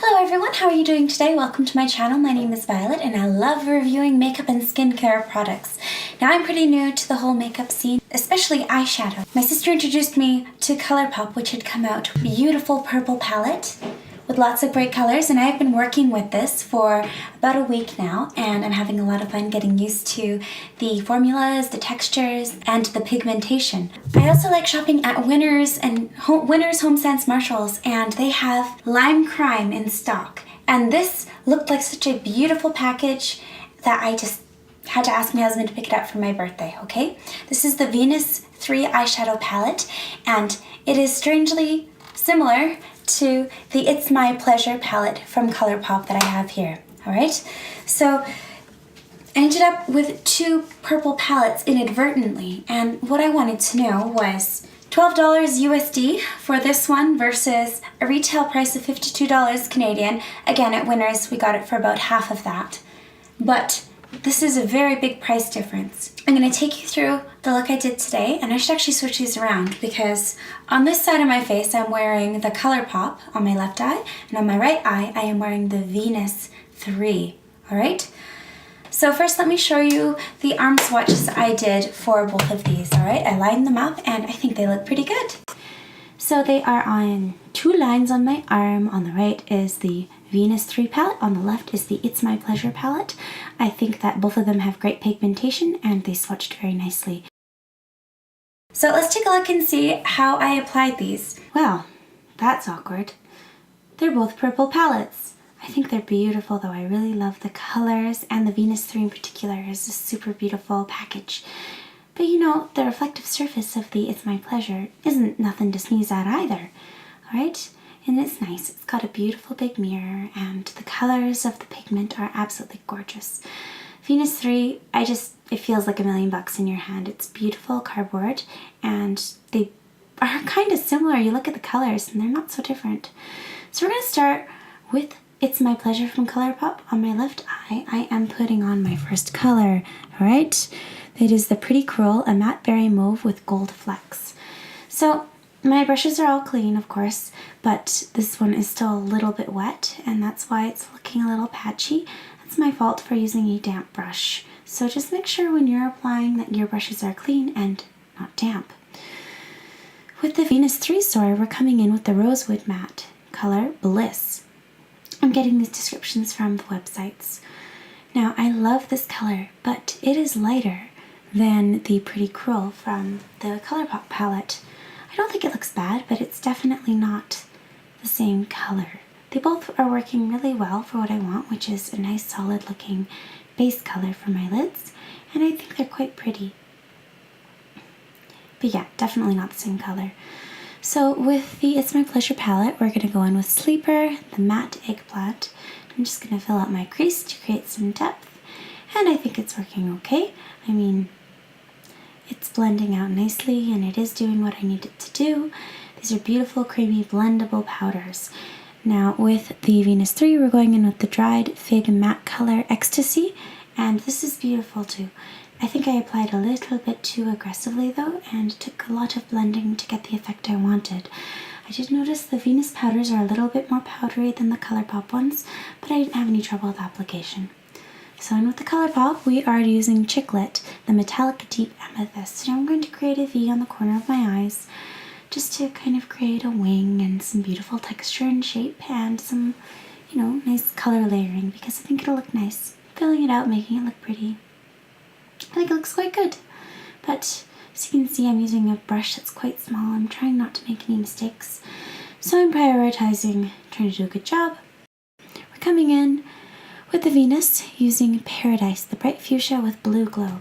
Hello everyone, how are you doing today? Welcome to my channel. My name is Violet and I love reviewing makeup and skincare products. Now I'm pretty new to the whole makeup scene, especially eyeshadow. My sister introduced me to ColourPop, which had come out. Beautiful purple palette with lots of bright colors, and I've been working with this for about a week now and I'm having a lot of fun getting used to the formulas, the textures, and the pigmentation. I also like shopping at Winners and Winners, HomeSense, Marshalls, and they have limecrime in stock. And this looked like such a beautiful package that I just had to ask my husband to pick it up for my birthday, okay? This is the Venus 3 eyeshadow palette, and it is strangely similar to the It's My Pleasure palette from ColourPop that I have here, alright? So I ended up with two purple palettes inadvertently, and what I wanted to know was $12 USD for this one versus a retail price of $52 Canadian. Again, at Winners we got it for about half of that. But this is a very big price difference. I'm going to take you through the look I did today, and I should actually switch these around because on this side of my face I'm wearing the ColourPop on my left eye, and on my right eye I am wearing the Venus 3, alright? So first let me show you the arm swatches I did for both of these, alright? I lined them up and I think they look pretty good. So they are on two lines on my arm. On the right is the Venus 3 palette, on the left is the It's My Pleasure palette. I think that both of them have great pigmentation and they swatched very nicely. So let's take a look and see how I applied these. Well, that's awkward. They're both purple palettes. I think they're beautiful though. I really love the colors, and the Venus 3 in particular is a super beautiful package. But you know, the reflective surface of the It's My Pleasure isn't nothing to sneeze at either, alright? And it's nice. It's got a beautiful big mirror and the colors of the pigment are absolutely gorgeous. Venus 3, it feels like $1,000,000 in your hand. It's beautiful cardboard and they are kind of similar. You look at the colors and they're not so different. So we're going to start with It's My Pleasure from ColourPop. On my left eye, I am putting on my first color, alright? It is the Pretty Cruel, a matte berry mauve with gold flecks. So my brushes are all clean, of course, but this one is still a little bit wet, and that's why it's looking a little patchy. That's my fault for using a damp brush. So just make sure when you're applying that your brushes are clean and not damp. With the Venus 3 story, we're coming in with the Rosewood Matte, color Bliss. I'm getting these descriptions from the websites. Now, I love this color, but it is lighter than the Pretty Cruel from the ColourPop palette. I don't think it looks bad, but it's definitely not the same color. They both are working really well for what I want, which is a nice solid looking base color for my lids, and I think they're quite pretty. But yeah, definitely not the same color. So with the It's My Pleasure palette, we're going to go in with Sleeper, the matte eggplant. I'm just going to fill out my crease to create some depth, and I think it's working okay. I mean, it's blending out nicely and it is doing what I need it to do. These are beautiful, creamy, blendable powders. Now with the Venus 3, we're going in with the Dried Fig Matte Color Ecstasy, and this is beautiful too. I think I applied a little bit too aggressively though, and it took a lot of blending to get the effect I wanted. I did notice the Venus powders are a little bit more powdery than the ColourPop ones, but I didn't have any trouble with application. So in with the ColourPop, we are using Chiclet, the Metallic Deep Amethyst. And I'm going to create a V on the corner of my eyes, just to kind of create a wing and some beautiful texture and shape and some, you know, nice color layering, because I think it'll look nice. Filling it out, making it look pretty. I think it looks quite good. But as you can see, I'm using a brush that's quite small. I'm trying not to make any mistakes. So I'm prioritizing trying to do a good job. We're coming in with the Venus using Paradise, the bright fuchsia with blue glow.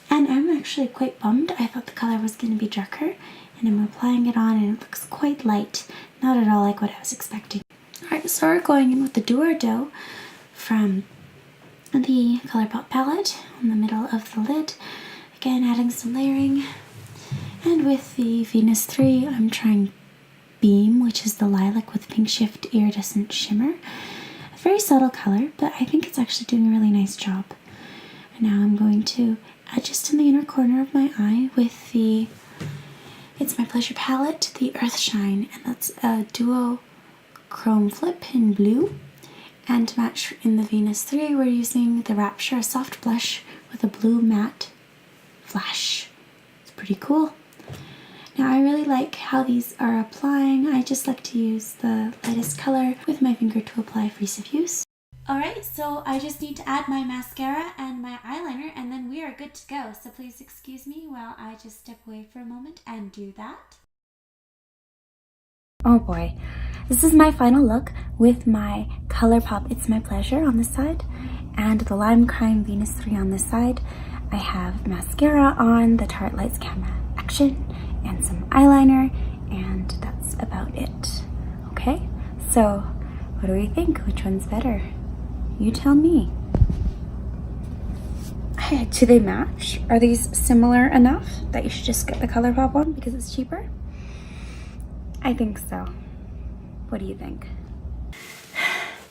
And I'm actually quite bummed. I thought the color was going to be darker, and I'm applying it on and it looks quite light. Not at all like what I was expecting. Alright, so we're going in with the Do or Dough from the ColourPop palette on the middle of the lid. Again, adding some layering. And with the Venus 3, I'm trying Beam, which is the lilac with pink shift iridescent shimmer. Very subtle color, but I think it's actually doing a really nice job. And now I'm going to add just in the inner corner of my eye with the It's My Pleasure palette, the Earth Shine, and that's a duo Chrome Flip in blue. And to match in the Venus 3, we're using the Rapture Soft Blush with a blue matte flash. It's pretty cool. Now I really like how these are applying. I just like to use the lightest color with my finger to apply for ease of use. Alright, so I just need to add my mascara and my eyeliner and then we are good to go. So please excuse me while I just step away for a moment and do that. Oh boy, this is my final look with my ColourPop It's My Pleasure on this side and the limecrime Venus 3 on this side. I have mascara on, the Tarte Lights Camera Action, and some eyeliner, and that's about it. Okay, so what do we think? Which one's better? You tell me. Hey, do they match? Are these similar enough that you should just get the ColourPop one because it's cheaper? I think so. What do you think?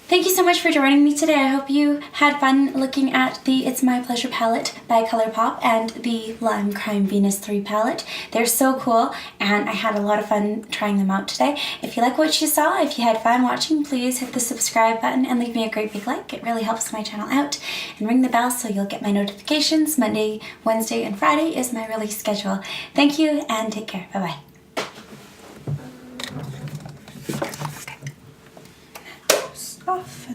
Thank you so much for joining me today. I hope you had fun looking at the It's My Pleasure palette by ColourPop and the limecrime Venus 3 palette. They're so cool and I had a lot of fun trying them out today. If you like what you saw, if you had fun watching, please hit the subscribe button and leave me a great big like. It really helps my channel out. And ring the bell so you'll get my notifications. Monday, Wednesday, and Friday is my release schedule. Thank you and take care. Bye-bye. Off.